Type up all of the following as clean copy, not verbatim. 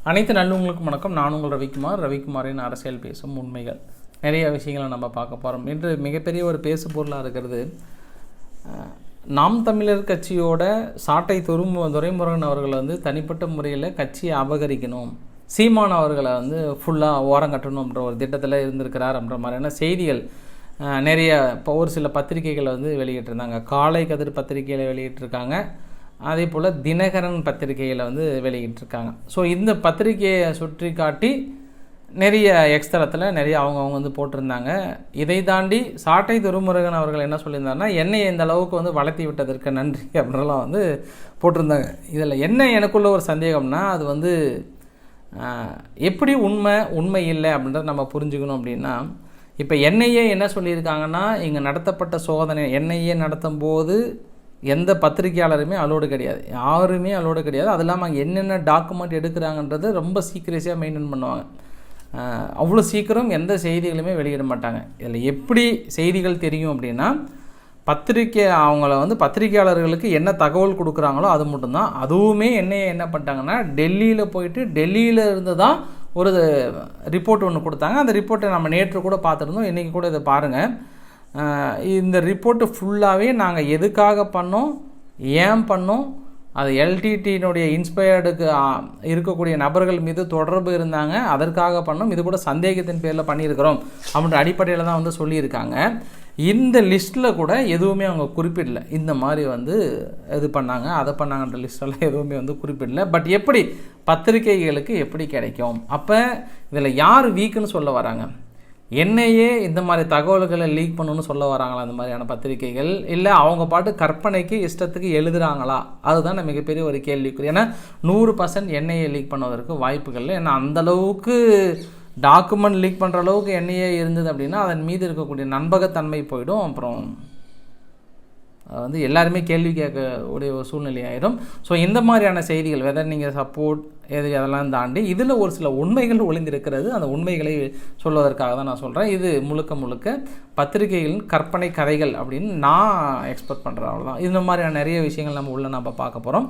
அனைத்து நல்லவங்களுக்கும் வணக்கம். நான் உங்கள் ரவிக்குமாரின் அரசியல் பேசும் உண்மைகள். நிறைய விஷயங்களை நம்ம பார்க்க போகிறோம். இன்று மிகப்பெரிய ஒரு பேசு பொருளாக இருக்கிறது, நாம் தமிழர் கட்சியோட சாட்டை துரைமுருகன் அவர்களை தனிப்பட்ட முறையில் கட்சியை அபகரிக்கணும், சீமான் அவர்களை ஃபுல்லாக ஓரம் கட்டணும்ன்ற ஒரு திட்டத்தில் இருந்திருக்கிறார் அப்படின்ற மாதிரியான செய்திகள் நிறைய இப்போ ஒரு சில பத்திரிகைகளை வெளியிட்டிருந்தாங்க. காலை கதிர் பத்திரிகையில் வெளியிட்டிருக்காங்க, அதே போல் தினகரன் பத்திரிகையில் வெளியிட்டிருக்காங்க. ஸோ இந்த பத்திரிகையை சுற்றி காட்டி நிறைய எக்ஸ்தலத்தில் நிறைய அவங்க போட்டிருந்தாங்க. இதை தாண்டி சாட்டை துரைமுருகன் அவர்கள் என்ன சொல்லியிருந்தாருன்னா, என்னை இந்த அளவுக்கு வளர்த்தி விட்டதற்கு நன்றி அப்படின்றலாம் போட்டிருந்தாங்க. இதில் என்ன எனக்குள்ள ஒரு சந்தேகம்னா, அது எப்படி உண்மை இல்லை அப்படின்றத நம்ம புரிஞ்சுக்கணும். அப்படின்னா இப்போ என்ஐஏ என்ன சொல்லியிருக்காங்கன்னா, இங்கே நடத்தப்பட்ட சோதனை என்ஐஏ நடத்தும் போது எந்த பத்திரிகையாளருமே அலோடு கிடையாது, யாருமே அலோடு கிடையாது. அது இல்லாமல் அங்கே என்னென்ன டாக்குமெண்ட் எடுக்கிறாங்கன்றது ரொம்ப சீக்கிரஸியாக மெயின்டைன் பண்ணுவாங்க. அவ்வளோ சீக்கிரம் எந்த செய்திகளுமே வெளியிட மாட்டாங்க. இதில் எப்படி செய்திகள் தெரியும் அப்படின்னா, அவங்கள பத்திரிகையாளர்களுக்கு என்ன தகவல் கொடுக்குறாங்களோ அது மட்டும்தான். அதுவுமே என்ன பண்ணிட்டாங்கன்னா, டெல்லியில் போயிட்டு டெல்லியில் இருந்து தான் ஒரு ரிப்போர்ட் ஒன்று கொடுத்தாங்க. அந்த ரிப்போர்ட்டை நம்ம நேற்று கூட பார்த்துருந்தோம், இன்றைக்கி கூட இதை பாருங்கள். இந்த ரிப்போர்ட்டு ஃபுல்லாகவே நாங்கள் எதுக்காக பண்ணோம், ஏன் பண்ணோம், அது எல்டிடியினுடைய இன்ஸ்பயர்டுக்கு இருக்கக்கூடிய நபர்கள் மீது தொடர்பு இருந்தாங்க, அதற்காக பண்ணோம், இது கூட சந்தேகத்தின் பேரில் பண்ணியிருக்கிறோம் அப்படின்ற அடிப்படையில் தான் சொல்லியிருக்காங்க. இந்த லிஸ்ட்டில் கூட எதுவுமே அவங்க குறிப்பிடல, இந்த மாதிரி இது பண்ணாங்க அதை பண்ணாங்கன்ற லிஸ்டெல்லாம் எதுவுமே குறிப்பிடல. பட் எப்படி பத்திரிகைகளுக்கு எப்படி கிடைக்கும்? அப்போ இதில் யார் வீக்குன்னு சொல்ல வராங்க? என்னையே இந்த மாதிரி தகவல்களை லீக் பண்ணணும்னு சொல்ல வராங்களா அந்த மாதிரியான பத்திரிகைகள்? இல்லை அவங்க பாட்டு கற்பனைக்கு இஷ்டத்துக்கு எழுதுகிறாங்களா? அதுதான் மிகப்பெரிய ஒரு கேள்விக்குறி. ஏன்னா 100% என்ஐஏ லீக் பண்ணுவதற்கு வாய்ப்புகள் இல்லை. ஏன்னா அந்தளவுக்கு டாக்குமெண்ட் லீக் பண்ணுற அளவுக்கு என்ஐஏ இருந்தது அப்படின்னா அதன் மீது இருக்கக்கூடிய நம்பகத்தன்மை போயிடும். அப்புறம் எல்லாருமே கேள்வி கேட்கக்கூடிய ஒரு சூழ்நிலை ஆயிடும். ஸோ இந்த மாதிரியான செய்திகள் வெதர் நீங்கள் சப்போர்ட் அதெல்லாம் தாண்டி இதில் ஒரு சில உண்மைகள் ஒளிந்திருக்கிறது. அந்த உண்மைகளை சொல்வதற்காக தான் நான் சொல்கிறேன். இது முழுக்க பத்திரிகைகளின் கற்பனை கதைகள் அப்படின்னு நான் எக்ஸ்பெக்ட் பண்ணுறேன், அவ்வளோதான். இந்த மாதிரியான நிறைய விஷயங்கள் நம்ம பார்க்க போகிறோம்.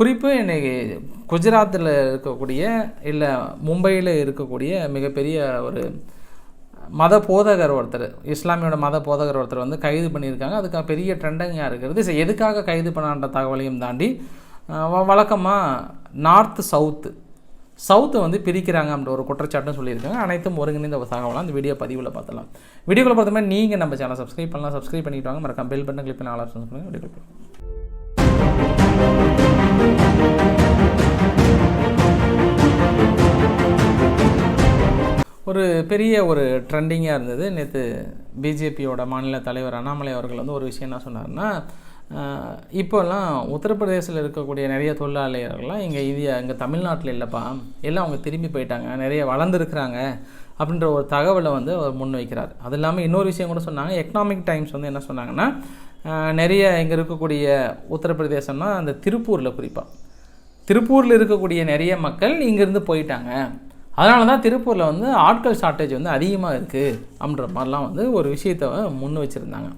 குறிப்பு இன்றைக்கி குஜராத்தில் இருக்கக்கூடிய இல்லை மும்பையில் இருக்கக்கூடிய மிகப்பெரிய ஒரு மத போதகர் ஒருத்தர், இஸ்லாமியோட மத போதகர் ஒருத்தர் கைது பண்ணியிருக்காங்க. அதுக்காக பெரிய ட்ரெண்டிங்காக இருக்கிறது. எதுக்காக கைது பண்ணான்ற தகவலையும் தாண்டி வழக்கமாக நார்த்து சவுத்தை பிரிக்கிறாங்க அப்படின்ற ஒரு குற்றச்சாட்டும் சொல்லியிருக்காங்க. அனைத்தும் ஒருங்கிணைந்த ஒரு தகவலாம் அந்த வீடியோ பதிவில் பார்த்துலாம். வீடியோவில் பார்த்த மாதிரி நீங்கள் நம்ம சேனல் சப்ஸ்கிரைப் பண்ணலாம், சப்ஸ்கிரைப் பண்ணிட்டு வாங்க. மறக்காம பெல் பட்டன் கிளிக் பண்ணி ஆல் ஆப்ஷன்ஸ் பண்ணுங்கள். வீடியோ ஒரு பெரிய ஒரு ட்ரெண்டிங்காக இருந்தது. நேற்று பிஜேபியோட மாநில தலைவர் அண்ணாமலை அவர்கள் ஒரு விஷயம் என்ன சொன்னார்னா, இப்போல்லாம் உத்தரப்பிரதேசத்தில் இருக்கக்கூடிய நிறைய தொழிலாளர்கள்லாம் இங்கே தமிழ்நாட்டில் இல்லைப்பா, எல்லாம் அவங்க திரும்பி போயிட்டாங்க, நிறைய வளர்ந்துருக்குறாங்க அப்படின்ற ஒரு தகவலை அவர் முன்வைக்கிறார். அது இல்லாமல் இன்னொரு விஷயம் கூட சொன்னாங்க. எக்கனாமிக் டைம்ஸ் என்ன சொன்னாங்கன்னா, நிறைய இங்கே இருக்கக்கூடிய உத்தரப்பிரதேசம்னா அந்த திருப்பூரில், குறிப்பாக திருப்பூரில் இருக்கக்கூடிய நிறைய மக்கள் இங்கேருந்து போயிட்டாங்க, அதனால தான் திருப்பூரில் ஆட்கள் ஷார்ட்டேஜ் அதிகமாக இருக்குது அப்படின்ற மாதிரிலாம் ஒரு விஷயத்தை முன் வச்சுருந்தாங்க.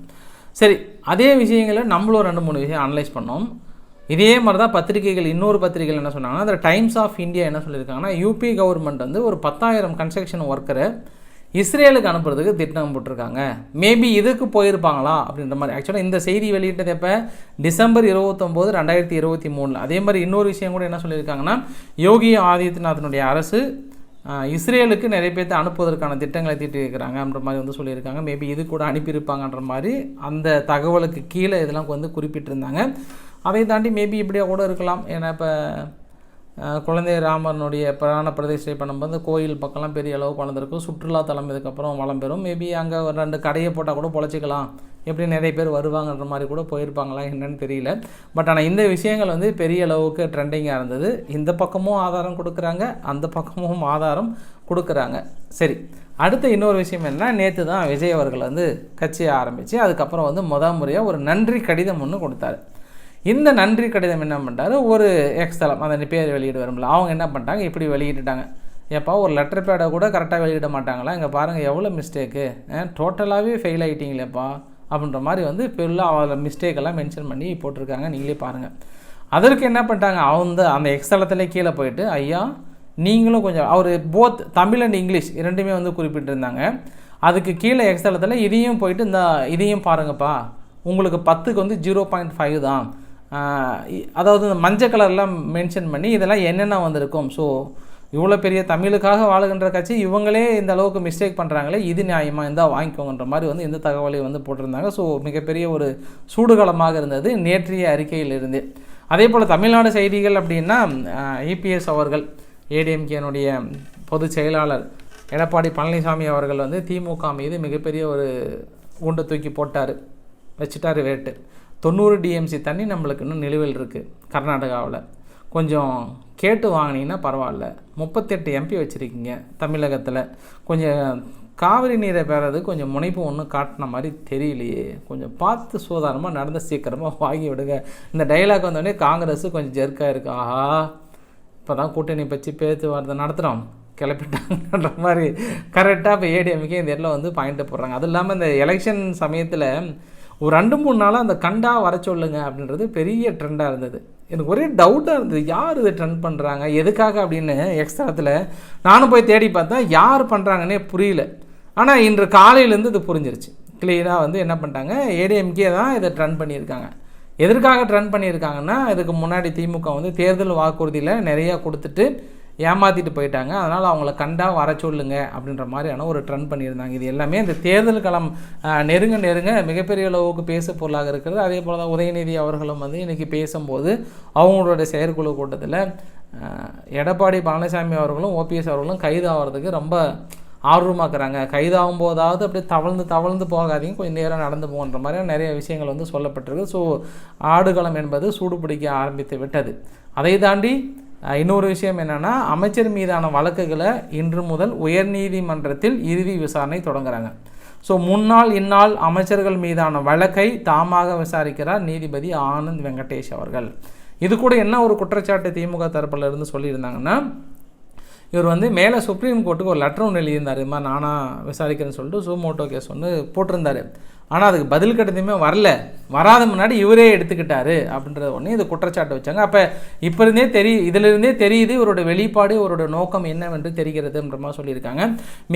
சரி, அதே விஷயங்களை நம்மளும் 2-3 விஷயம் அனலைஸ் பண்ணோம். இதே மாதிரி தான் பத்திரிகைகள், இன்னொரு பத்திரிகைகள் என்ன சொன்னாங்கன்னா, அந்த டைம்ஸ் ஆஃப் இந்தியா என்ன சொல்லியிருக்காங்கன்னா, யூபி கவர்மெண்ட் ஒரு 10,000 கன்ஸ்ட்ரக்ஷன் ஒர்க்கரை இஸ்ரேலுக்கு அனுப்புறதுக்கு திட்டம் போட்டிருக்காங்க. மேபி இதுக்கு போயிருப்பாங்களா அப்படின்ற மாதிரி. ஆக்சுவலாக இந்த செய்தி வெளியிட்டது எப்போ? டிசம்பர் 29, 2023. அதே மாதிரி இன்னொரு விஷயம் கூட என்ன சொல்லியிருக்காங்கன்னா, யோகி ஆதித்யநாத்தினுடைய அரசு இஸ்ரேலுக்கு நிறைய பேர்த்து அனுப்புவதற்கான திட்டங்களை தீட்டிருக்கிறாங்க அப்படின்ற மாதிரி சொல்லியிருக்காங்க. மேபி இது கூட அனுப்பியிருப்பாங்கன்ற மாதிரி அந்த தகவலுக்கு கீழே இதெல்லாம் குறிப்பிட்டிருந்தாங்க. அதை தாண்டி மேபி இப்படியா கூட இருக்கலாம். ஏன்னா இப்போ குழந்தை ராமனுடைய பிராண பிரதிஷ்டை பண்ணும்போது கோயில் பக்கம்லாம் பெரிய அளவு வளர்ந்துருக்கும், சுற்றுலாத்தலம் இதுக்கப்புறம் வளம் பெறும். மேபி அங்கே ஒரு 2 கடையை போட்டால் கூட பொழைச்சிக்கலாம், எப்படி நிறைய பேர் வருவாங்கன்ற மாதிரி கூட போயிருப்பாங்களா என்னன்னு தெரியல. பட் ஆனால் இந்த விஷயங்கள் பெரிய அளவுக்கு ட்ரெண்டிங்காக இருந்தது. இந்த பக்கமும் ஆதாரம் கொடுக்குறாங்க, அந்த பக்கமும் ஆதாரம் கொடுக்குறாங்க. சரி, அடுத்த இன்னொரு விஷயம் என்ன, நேற்று தான் விஜய் அவர்கள் கட்சியை ஆரம்பித்து அதுக்கப்புறம் முறையாக ஒரு நன்றி கடிதம் ஒன்று கொடுத்தாரு. இந்த நன்றி கடிதம் என்ன பண்ணிட்டாரு, ஒரு எக்ஸ்தலம் அந்த பேர் வெளியிட வரும்ல, அவங்க என்ன பண்ணிட்டாங்க, இப்படி வெளியிட்டுட்டாங்க. ஏப்பா ஒரு லெட்டர் பேடை கூட கரெக்டாக வெளியிட மாட்டாங்களா? இங்கே பாருங்கள் எவ்வளோ மிஸ்டேக்கு, டோட்டலாகவே ஃபெயில் ஆகிட்டீங்களேப்பா அப்படின்ற மாதிரி ஃபுல்லாக அதில் மிஸ்டேக்கெல்லாம் மென்ஷன் பண்ணி போட்டிருக்காங்க. நீங்களே பாருங்கள். அதற்கு என்ன பண்ணிட்டாங்க, அந்த எக்ஸ்தலத்திலே கீழே போயிட்டு, ஐயா நீங்களும் கொஞ்சம் அவர் போத் தமிழ் அண்ட் இங்கிலீஷ் இரண்டுமே வந்து குறிப்பிட்டிருந்தாங்க. அதுக்கு கீழே எக்ஸலத்தில் இதையும் போயிட்டு இதையும் பாருங்கப்பா, உங்களுக்கு 10க்கு வந்து 0.5 தான், அதாவது இந்த மஞ்சள் கலர்லாம் மென்ஷன் பண்ணி இதெல்லாம் என்னென்ன வந்திருக்கும். ஸோ இவ்வளோ பெரிய தமிழுக்காக வாழுகின்ற கட்சி இவங்களே இந்த அளவுக்கு மிஸ்டேக் பண்ணுறாங்களே, இது நியாயமாக இருந்தால் வாங்கிக்கோங்கன்ற மாதிரி வந்து இந்த தகவலையும் வந்து போட்டிருந்தாங்க. ஸோ மிகப்பெரிய ஒரு சூடுகளமாக இருந்தது நேற்றைய அறிக்கையிலிருந்து. அதே போல் தமிழ்நாடு செய்திகள் அப்படின்னா இபிஎஸ் அவர்கள், ஏடிஎம்கேனுடைய பொதுச் செயலாளர் எடப்பாடி பழனிசாமி அவர்கள் வந்து திமுக மீது மிகப்பெரிய ஒரு குண்டை தூக்கி போட்டார், வச்சுட்டார் வேட்டு. 90 டிஎம்சி தண்ணி நம்மளுக்கு இன்னும் நிலுவையில் இருக்குது கர்நாடகாவில், கொஞ்சம் கேட்டு வாங்கினீங்கன்னா பரவாயில்ல. 38 எம்பி வச்சுருக்கீங்க தமிழகத்தில், கொஞ்சம் காவிரி நீரை பெறது கொஞ்சம் முனைப்பு ஒன்றும் காட்டின மாதிரி தெரியலையே, கொஞ்சம் பார்த்து சோதானமாக நடந்து சீக்கிரமாக வாங்கி விடுங்க. இந்த டைலாக் வந்தோடனே காங்கிரஸ் கொஞ்சம் ஜெர்க்காக இருக்குது. ஆஹா, இப்போ தான் கூட்டணி பற்றி பேச்சுவார்த்தை நடத்துகிறோம், கிளப்பிட்டாங்கன்ற மாதிரி கரெக்டாக இப்போ ஏடிஎம்கே இந்த இடத்துல வந்து பாயிண்ட்டை போடுறாங்க. அதுவும் இல்லாமல் இந்த எலெக்ஷன் சமயத்தில் ஒரு 2-3 நாளாக அந்த கண்டா வர சொல்லுங்க அப்படின்றது பெரிய ட்ரெண்டாக இருந்தது. எனக்கு ஒரே டவுட்டாக இருந்தது, யார் இதை ட்ரெண்ட் பண்ணுறாங்க, எதுக்காக அப்படின்னு எக்ஸ்ட்ராத்தில் நானும் போய் தேடி பார்த்தேன், யார் பண்ணுறாங்கன்னே புரியல. ஆனால் இன்று காலையிலேருந்து இது புரிஞ்சிருச்சு. கிளியராக வந்து என்ன பண்ணிட்டாங்க, ஏடிஎம்கே தான் இதை ட்ரெண்ட் பண்ணியிருக்காங்க. எதற்காக ட்ரெண்ட் பண்ணியிருக்காங்கன்னா, இதுக்கு முன்னாடி திமுக வந்து தேர்தல் வாக்குறுதியில் நிறையா கொடுத்துட்டு ஏமாற்றிட்டு போயிட்டாங்க, அதனால் அவங்கள கண்டா வர சொல்லுங்க அப்படின்ற மாதிரியான ஒரு ட்ரெண்ட் பண்ணியிருந்தாங்க. இது எல்லாமே இந்த தேர்தல் களம் நெருங்க மிகப்பெரிய அளவுக்கு பேச பொருளாக இருக்கிறது. அதே போல் தான் உதயநிதி அவர்களும் வந்து இன்றைக்கி பேசும்போது அவங்களோட செயற்குழு கூட்டத்தில் எடப்பாடி பழனிசாமி அவர்களும் ஓபிஎஸ் அவர்களும் கைது ஆகிறதுக்கு ரொம்ப ஆர்வமாக்குறாங்க. கைதாகும் போதாவது அப்படியே தவழ்ந்து போகாதீங்க, கொஞ்சம் நேரம் நடந்து போகின்ற மாதிரி நிறைய விஷயங்கள் வந்து சொல்லப்பட்டிருக்கு. ஸோ ஆடுகளம் என்பது சூடு பிடிக்க ஆரம்பித்து விட்டது. அதை தாண்டி இன்னொரு விஷயம் என்னென்னா, அமைச்சர் மீதான வழக்குகளை இன்று முதல் உயர்நீதிமன்றத்தில் இறுதி விசாரணை தொடங்குறாங்க. ஸோ முன்னாள் இந்நாள் அமைச்சர்கள் மீதான வழக்கை தாமாக விசாரிக்கிறார் நீதிபதி ஆனந்த் வெங்கடேஷ் அவர்கள். இது கூட என்ன ஒரு குற்றச்சாட்டு திமுக தரப்பில் இருந்து சொல்லியிருந்தாங்கன்னா, இவர் வந்து மேலே சுப்ரீம் கோர்ட்டுக்கு ஒரு லெட்டர் ஒன்று எழுதியிருந்தார், இது மாதிரி நானாக விசாரிக்கிறேன்னு சொல்லிட்டு சுமோட்டோ கேஸ் ஒன்று போட்டிருந்தார். ஆனால் அதுக்கு பதில் கட்டத்தையுமே வராத முன்னாடி இவரே எடுத்துக்கிட்டாரு அப்படின்றது ஒன்று இது குற்றச்சாட்டு வச்சாங்க. அப்போ இதிலிருந்தே தெரியுது இவரோட வெளிப்பாடு, இவரோட நோக்கம் என்னவென்று தெரிகிறதுன்ற மாதிரி சொல்லியிருக்காங்க.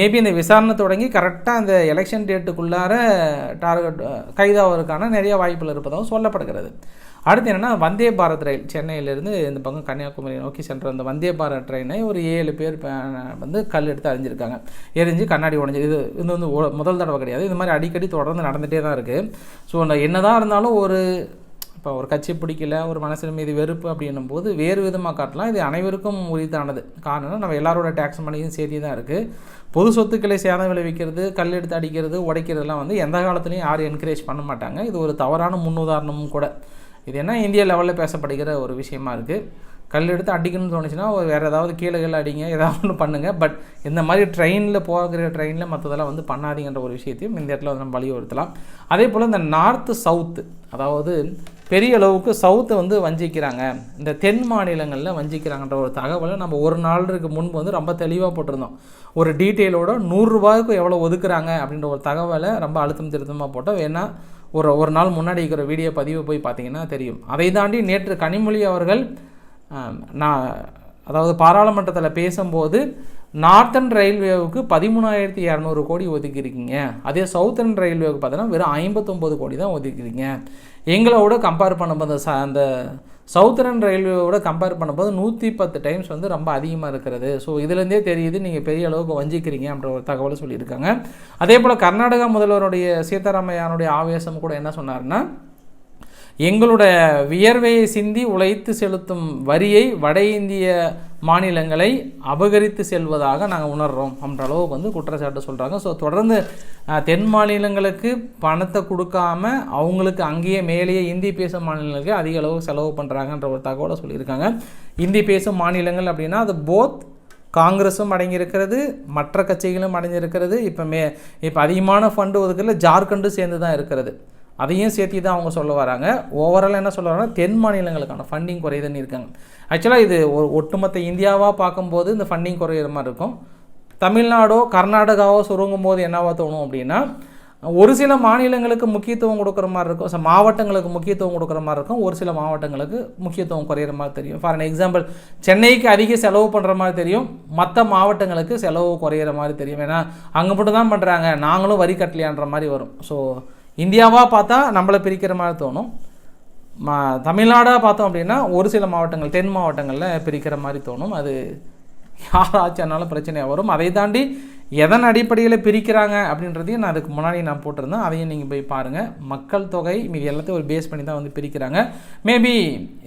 மேபி இந்த விசாரணை தொடங்கி கரெக்டாக அந்த எலெக்ஷன் டேட்டுக்குள்ளார டார்கெட் கைதாவதற்கான நிறைய வாய்ப்புகள் இருப்பதாகவும் சொல்லப்படுகிறது. அடுத்து என்னென்னா, வந்தே பாரத் ரயில் சென்னையிலேருந்து இந்த பக்கம் கன்னியாகுமரி நோக்கி சென்ற அந்த வந்தே பாரத் ட்ரெயினை ஒரு 7 பேர் வந்து கல் எடுத்து அறிஞ்சிருக்காங்க, எரிஞ்சு கண்ணாடி உடஞ்சி. இது வந்து முதல் தடவை கிடையாது, இது மாதிரி அடிக்கடி தொடர்ந்து நடந்துகிட்டே தான் இருக்குது. ஸோ என்னதான் இருந்தாலும் இப்போ ஒரு கட்சி பிடிக்கல, ஒரு மனசின் மீது வெறுப்பு அப்படின்னும் போது வேறு விதமாக காட்டலாம். இது அனைவருக்கும் உரித்தானது. காரணம், நம்ம எல்லாரோட டேக்ஸ் மணியும் சேர்த்தி தான் இருக்குது. பொது சொத்துக்களை சேதம் விளைவிக்கிறது, கல் எடுத்து அடிக்கிறது, உடைக்கிறதுலாம் வந்து எந்த காலத்துலையும் யாரும் என்கரேஜ் பண்ண மாட்டாங்க. இது ஒரு தவறான முன்னுதாரணமும் கூட. இது என்ன இந்தியா லெவலில் பேசப்படுகிற ஒரு விஷயமா இருக்குது. கல் எடுத்து அடிக்கணும்னு தோணுச்சுன்னா வேறு ஏதாவது கீழே அடிங்க, ஏதாவது ஒன்று பண்ணுங்கள். பட் இந்த மாதிரி ட்ரெயினில் மற்றதெல்லாம் வந்து பண்ணாதீங்கன்ற ஒரு விஷயத்தையும் இந்த இடத்துல வந்து நம்ம வலியுறுத்தலாம். அதே போல் இந்த நார்த்து சவுத்து, அதாவது பெரிய அளவுக்கு சவுத்தை வந்து வஞ்சிக்கிறாங்க, இந்த தென் மாநிலங்களில் வஞ்சிக்கிறாங்கன்ற ஒரு தகவலை நம்ம ஒரு நாளுக்கு முன்பு வந்து ரொம்ப தெளிவாக போட்டிருந்தோம். ஒரு டீட்டெயிலோட 100 ரூபாய்க்கு எவ்வளோ ஒதுக்குறாங்க அப்படின்ற ஒரு தகவலை ரொம்ப அழுத்தம் திருத்தமாக போட்டோம். ஏன்னா ஒரு நாள் முன்னாடி இருக்கிற வீடியோ பதிவு போய் பார்த்தீங்கன்னா தெரியும். அதை தாண்டி நேற்று கனிமொழி அவர்கள் அதாவது பாராளுமன்றத்தில் பேசும்போது நார்த்தன் ரயில்வேவுக்கு 13,200 கோடி ஒதுக்கியிருக்கீங்க, அதே சவுத்தர்ன் ரயில்வேவுக்கு பார்த்தீங்கன்னா வெறும் 59 கோடி தான் ஒதுக்கியிருக்கீங்க. எங்களோட கம்பேர் பண்ணும்போது அந்த சவுத்தர்ன் ரயில்வேவோட கம்பேர் பண்ணும்போது 110 டைம்ஸ் வந்து ரொம்ப அதிகமாக இருக்கிறது. ஸோ இதுலேருந்தே தெரியுது நீங்கள் பெரிய அளவுக்கு வஞ்சிக்கிறீங்க அப்படின்ற ஒரு தகவலை சொல்லியிருக்காங்க. அதே போல் கர்நாடகா முதல்வருடைய சீதாராமையானுடைய ஆவேசம் கூட என்ன சொன்னார்னா, எங்களோட வியர்வையை சிந்தி உழைத்து செலுத்தும் வரியை வட இந்திய மாநிலங்களை அபகரித்து செல்வதாக நாங்கள் உணர்கிறோம் அப்படின்ற அளவுக்கு வந்து குற்றச்சாட்டு சொல்கிறாங்க. ஸோ தொடர்ந்து தென் மாநிலங்களுக்கு பணத்தை கொடுக்காம அவங்களுக்கு அங்கேயே மேலேயே இந்தி பேசும் மாநிலங்களுக்கு அதிக அளவு செலவு பண்ணுறாங்கன்ற ஒரு தகவலை சொல்லியிருக்காங்க. இந்தி பேசும் மாநிலங்கள் அப்படின்னா அது போத் காங்கிரஸும் அடங்கியிருக்கிறது, மற்ற கட்சிகளும் அடங்கியிருக்கிறது. இப்போ அதிகமான ஃபண்டு ஒதுக்கல ஜார்க்கண்டும் சேர்ந்து தான் இருக்கிறது. அதையும் சேர்த்து தான் அவங்க சொல்ல வராங்க. ஓவரால் என்ன சொல்ல வராங்கன்னா, தென் மாநிலங்களுக்கான ஃபண்டிங் குறையுதுன்னு இருக்காங்க. ஆக்சுவலாக இது ஒரு ஒட்டுமொத்த இந்தியாவாக பார்க்கும்போது இந்த ஃபண்டிங் குறையிற மாதிரி இருக்கும். தமிழ்நாடோ கர்நாடகாவோ சுருங்கும் போது என்னவா தோணும் அப்படின்னா, ஒரு சில மாநிலங்களுக்கு முக்கியத்துவம் கொடுக்குற மாதிரி இருக்கும், மாவட்டங்களுக்கு முக்கியத்துவம் கொடுக்குற மாதிரி இருக்கும், ஒரு சில மாவட்டங்களுக்கு முக்கியத்துவம் குறையிற மாதிரி தெரியும். ஃபார் எக்ஸாம்பிள் சென்னைக்கு அதிக செலவு பண்ணுற மாதிரி தெரியும், மற்ற மாவட்டங்களுக்கு செலவு குறையிற மாதிரி தெரியும். ஏன்னா அங்கே மட்டும் தான் பண்ணுறாங்க, நாங்களும் வரி கட்டலையான்ற மாதிரி வரும். ஸோ இந்தியாவாக பார்த்தா நம்மளை பிரிக்கிற மாதிரி தோணும். தமிழ்நாடாக பார்த்தோம் அப்படின்னா ஒரு சில மாவட்டங்கள், தென் மாவட்டங்களில் பிரிக்கிற மாதிரி தோணும். அது யாராச்சும் பிரச்சனையாக வரும். அதை தாண்டி எதன் அடிப்படையில் பிரிக்கிறாங்க அப்படின்றதையும் நான் அதுக்கு முன்னாடி நான் போட்டிருந்தேன், அதையும் நீங்கள் போய் பாருங்கள். மக்கள் தொகை மீது எல்லாத்தையும் ஒரு பேஸ் பண்ணி தான் வந்து பிரிக்கிறாங்க. மேபி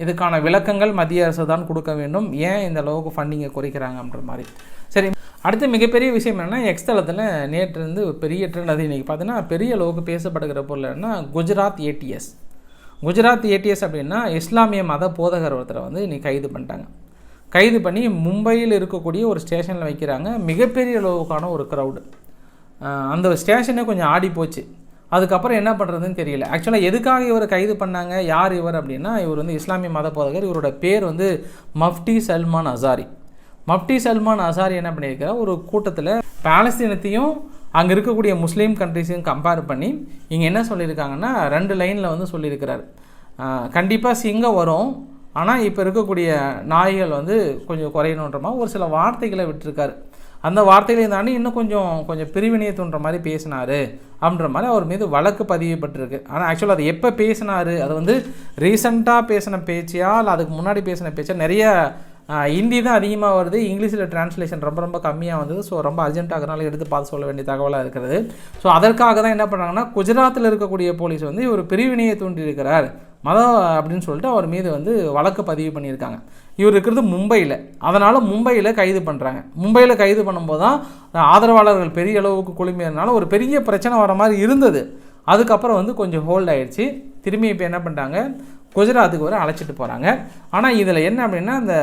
இதுக்கான விளக்கங்கள் மத்திய அரசு தான் கொடுக்க வேண்டும், ஏன் இந்த அளவுக்கு ஃபண்டிங்கை குறைக்கிறாங்க அப்படின்ற மாதிரி. சரி, அடுத்து மிகப்பெரிய விஷயம் என்னென்னா, எக்ஸ்தலத்தில் நேற்று இருந்து பெரிய ட்ரெண்ட். அது இன்றைக்கி பார்த்தீங்கன்னா பெரிய அளவுக்கு பேசப்படுகிற பொருள் என்னன்னா, குஜராத் ஏடிஎஸ். குஜராத் ஏடிஎஸ் அப்படின்னா இஸ்லாமிய மத போதகர் ஒருத்தரை வந்து இன்றைக்கி கைது பண்ணிட்டாங்க. கைது பண்ணி மும்பையில் இருக்கக்கூடிய ஒரு ஸ்டேஷனில் வைக்கிறாங்க. மிகப்பெரிய அளவுக்கான ஒரு க்ரௌடு. அந்த ஸ்டேஷனே கொஞ்சம் ஆடி போச்சு. அதுக்கப்புறம் என்ன பண்ணுறதுன்னு தெரியல. ஆக்சுவலாக எதுக்காக இவர் கைது பண்ணாங்க, யார் இவர் அப்படின்னா, இவர் வந்து இஸ்லாமிய மத போதகர். இவரோட பேர் வந்து mufti Salman Azhari. Mufti Salman Azhari என்ன பண்ணியிருக்கிறார், ஒரு கூட்டத்தில் பாலஸ்தீனத்தையும் அங்கே இருக்கக்கூடிய முஸ்லீம் கண்ட்ரிஸையும் கம்பேர் பண்ணி இங்கே என்ன சொல்லியிருக்காங்கன்னா, 2 லைனில் வந்து சொல்லியிருக்கிறார். கண்டிப்பாக சிங்கம் வரும், ஆனால் இப்போ இருக்கக்கூடிய நாய்கள் வந்து கொஞ்சம் குறையணுன்ற ஒரு சில வார்த்தைகளை விட்டுருக்காரு. அந்த வார்த்தைகளையும் தாண்டி இன்னும் கொஞ்சம் பிரிவினையை தோன்ற மாதிரி பேசினார் அப்படின்ற மாதிரி அவர் மீது வழக்கு பதியப்பட்டிருக்கு. ஆனால் ஆக்சுவலாக அது எப்போ பேசினார், அது வந்து ரீசெண்டாக பேசின பேச்சியா இல்லை அதுக்கு முன்னாடி பேசின பேச்சா? நிறைய ஹிந்தி தான் அதிகமாக வருது, இங்கிலீஷில் டிரான்ஸ்லேஷன் ரொம்ப கம்மியாக வந்தது. ஸோ ரொம்ப அர்ஜென்ட்டாகிறனால எடுத்து பார்த்து சொல்ல வேண்டிய தகவலாக இருக்கிறது. ஸோ அதற்காக தான் என்ன பண்ணாங்கன்னா, குஜராத்தில் இருக்கக்கூடிய போலீஸ் வந்து இவர் பிரிவினையை தூண்டியிருக்கிறார் மதம் அப்படின்னு சொல்லிட்டு அவர் மீது வந்து வழக்கு பதிவு பண்ணியிருக்காங்க. இவர் இருக்கிறது மும்பையில், அதனால் மும்பையில் கைது பண்ணுறாங்க. மும்பையில் கைது பண்ணும்போது தான் ஆதரவாளர்கள் பெரிய அளவுக்கு குழுமியதுனால ஒரு பெரிய பிரச்சனை வர மாதிரி இருந்தது. அதுக்கப்புறம் வந்து கொஞ்சம் ஹோல்ட் ஆகிடுச்சு. திரும்பி இப்போ என்ன பண்ணிட்டாங்க, குஜராத்துக்கு வர அழைச்சிட்டு போகிறாங்க. ஆனால் இதில் என்ன அப்படின்னா, அந்த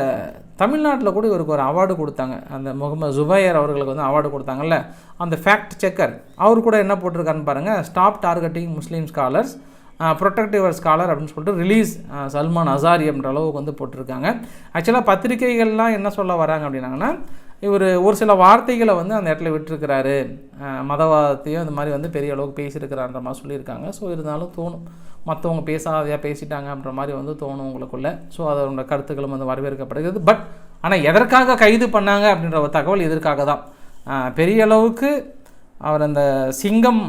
தமிழ்நாட்டில் கூட இவருக்கு ஒரு அவார்டு கொடுத்தாங்க. அந்த முகமது ஜுபைர் அவர்களுக்கு வந்து அவார்டு கொடுத்தாங்கல்ல, அந்த ஃபேக்ட் செக்கர் அவர் கூட என்ன போட்டிருக்காருன்னு பாருங்கள், stop targeting Muslim scholars, protect your scholar அப்படின்னு சொல்லிட்டு ரிலீஸ் சல்மான் அசாரி அப்படின்ற அளவுக்கு வந்து போட்டிருக்காங்க. ஆக்சுவலாக பத்திரிகைகள்லாம் என்ன சொல்ல வராங்க அப்படின்னாங்கன்னா, இவர் ஒரு சில வார்த்தைகளை வந்து அந்த இடத்துல விட்டுருக்கிறாரு, மதவாதத்தையும் இந்த மாதிரி வந்து பெரிய அளவுக்கு பேசியிருக்கிறான்ற மாதிரி சொல்லியிருக்காங்க. ஸோ இருந்தாலும் தோணும், மற்றவங்க பேசாதையாக பேசிட்டாங்க அப்படின்ற மாதிரி வந்து தோணும் உங்களுக்குள்ள. ஸோ அதோட கருத்துக்களும் வந்து வரவேற்கப்படுகிறது. பட் ஆனால் எதற்காக கைது பண்ணாங்க அப்படின்ற ஒரு தகவல் எதற்காக தான் பெரிய அளவுக்கு அவர் அந்த சிங்கம்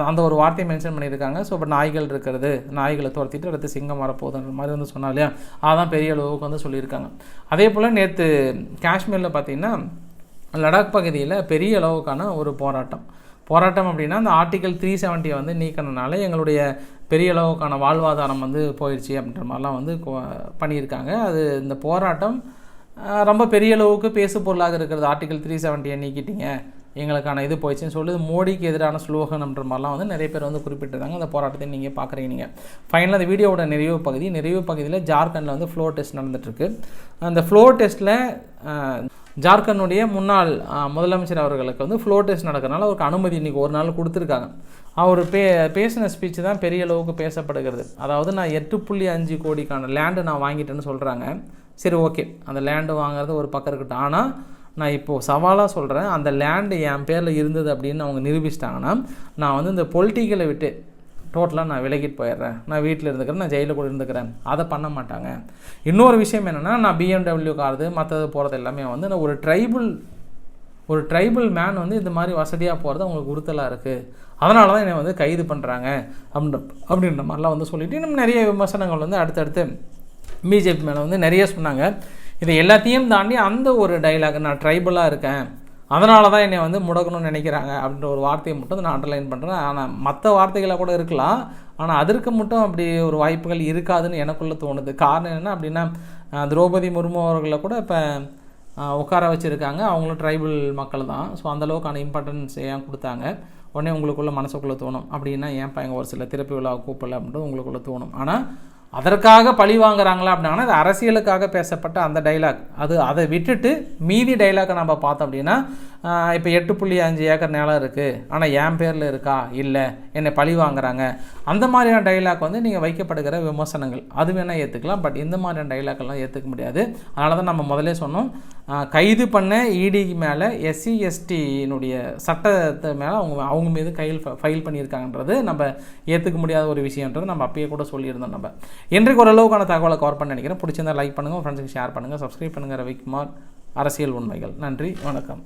அந்த ஒரு வார்த்தையை மென்ஷன் பண்ணியிருக்காங்க. ஸோ இப்போ நாய்கள் இருக்கிறது, நாய்களை துரத்திட்டு அடுத்து சிங்கம் வரப்போகுதுன்ற மாதிரி வந்து சொன்னா இல்லையா, அதான் பெரிய அளவுக்கு வந்து சொல்லியிருக்காங்க. அதே போல் நேற்று காஷ்மீரில் பார்த்திங்கன்னா லடாக் பகுதியில் பெரிய அளவுக்கான ஒரு போராட்டம் அப்படின்னா, அந்த ஆர்டிகல் 370 வந்து நீக்கினால எங்களுடைய பெரிய அளவுக்கான வாழ்வாதாரம் வந்து போயிடுச்சு அப்படின்ற மாதிரிலாம் வந்து பண்ணியிருக்காங்க. அது இந்த போராட்டம் ரொம்ப பெரிய அளவுக்கு பேசு பொருளாக இருக்கிறது. ஆர்டிகல் 370 நீக்கிட்டீங்க, எங்களுக்கான இது போயிடுச்சுன்னு சொல்லி மோடிக்கு எதிரான ஸ்லோகன்ன்ற மாதிரிலாம் வந்து நிறைய பேர் வந்து குறிப்பிட்டிருந்தாங்க. அந்த போராட்டத்தை நீங்கள் பார்க்குறீங்க. நீங்கள் ஃபைனலாக அந்த வீடியோவோட நிறைவு பகுதியில் ஜார்க்கண்டில் வந்து ஃப்ளோர் டெஸ்ட் நடந்துகிட்ருக்கு. அந்த ஃப்ளோர் டெஸ்ட்டில் ஜார்க்கண்டுடைய முன்னாள் முதலமைச்சர் அவர்களுக்கு வந்து ஃப்ளோர் டெஸ்ட் நடக்கிறனால அவருக்கு அனுமதி இன்றைக்கி ஒரு நாள் கொடுத்துருக்காங்க. அவர் பேசின ஸ்பீச் தான் பெரிய அளவுக்கு பேசப்படுகிறது. அதாவது நான் 8.5 கோடிக்கான லேண்டு நான் வாங்கிட்டேன்னு சொல்கிறாங்க. சரி, ஓகே, அந்த லேண்டு வாங்குறது ஒரு பக்கம் இருக்கட்டும். ஆனால் நான் இப்போது சவாலாக சொல்கிறேன், அந்த லேண்டு என் பேரில் இருந்தது அப்படின்னு அவங்க நிரூபிச்சிட்டாங்கன்னா, நான் வந்து இந்த பொலிட்டிக்கலை விட்டு டோட்டலாக நான் விலகிட்டு போயிடுறேன், நான் வீட்டில் இருந்துக்கிறேன், நான் ஜெயிலில் கூட இருந்துக்கிறேன். அதை பண்ண மாட்டாங்க. இன்னொரு விஷயம் என்னென்னா, நான் BMW காரது மற்றது போகிறது எல்லாமே வந்து நான் ஒரு ட்ரைபல் மேன் வந்து இந்த மாதிரி வசதியாக போகிறது அவங்களுக்கு உறுத்தலாக இருக்குது, அதனால தான் என்னை வந்து கைது பண்ணுறாங்க அப்படின்ற மாதிரிலாம் வந்து சொல்லிவிட்டு இன்னும் நிறைய விமர்சனங்கள் வந்து அடுத்தடுத்து பிஜேபி மேலே வந்து நிறைய சொன்னாங்க. இதை எல்லாத்தையும் தாண்டி அந்த ஒரு டைலாக், நான் ட்ரைபலாக இருக்கேன் அதனால தான் என்னை வந்து முடக்கணும்னு நினைக்கிறாங்க அப்படின்ற ஒரு வார்த்தையை மட்டும் நான் அண்டர்லைன் பண்ணுறேன். ஆனால் மற்ற வார்த்தைகளாக கூட இருக்கலாம், ஆனால் அதற்கு மட்டும் அப்படி ஒரு வாய்ப்புகள் இருக்காதுன்னு எனக்குள்ளே தோணுது. காரணம் என்ன அப்படின்னா, திரௌபதி முர்மு அவர்களை கூட இப்போ உட்கார வச்சுருக்காங்க, அவங்களும் ட்ரைபல் மக்கள் தான். ஸோ அந்தளவுக்கான இம்பார்ட்டன்ஸ் ஏன் கொடுத்தாங்க, உடனே உங்களுக்குள்ளே மனசுக்குள்ளே தோணும், அப்படின்னா ஏன்ப்பா எங்கள் ஒரு சில திறப்பு விழா கூப்பிடல அப்படின்றது உங்களுக்குள்ளே தோணும். ஆனால் அதற்காக பழி வாங்குறாங்களா அப்படின்னா, அது அரசியலுக்காக பேசப்பட்ட அந்த டைலாக். அதை விட்டுட்டு மீதி டைலாக்கை நம்ம பார்த்தோம் அப்படின்னா, இப்போ 8.5 ஏக்கர் நிலம் இருக்குது, ஆனால் என் பேரில் இருக்கா, இல்லை என்னை பழி வாங்குறாங்க, அந்த மாதிரியான டைலாக் வந்து நீங்கள் வைக்கப்படுகிற விமர்சனங்கள் அது வேணால் ஏற்றுக்கலாம். பட் இந்த மாதிரியான டைலாக்கெல்லாம் ஏற்றுக்க முடியாது. அதனால தான் நம்ம முதலே சொன்னோம், கைது பண்ண இடிக்கு மேலே SC STனுடைய சட்டத்தை மேலே அவங்க மீது ஃபைல் பண்ணியிருக்காங்கன்றது நம்ம ஏற்றுக்க முடியாத ஒரு விஷயன்றது நம்ம அப்பயே கூட சொல்லியிருந்தோம். நம்ம இன்றைக்கு ஓரளவுக்கான தகவலை கவர் பண்ண நினைக்கிறேன். பிடிச்சிருந்தா லைக் பண்ணுங்கள், ஃப்ரெண்ட்ஸுக்கு ஷேர் பண்ணுங்கள், சப்ஸ்கிரைப் பண்ணுங்கள். ரவிக்குமார் அரசியல் உண்மைகள். நன்றி, வணக்கம்.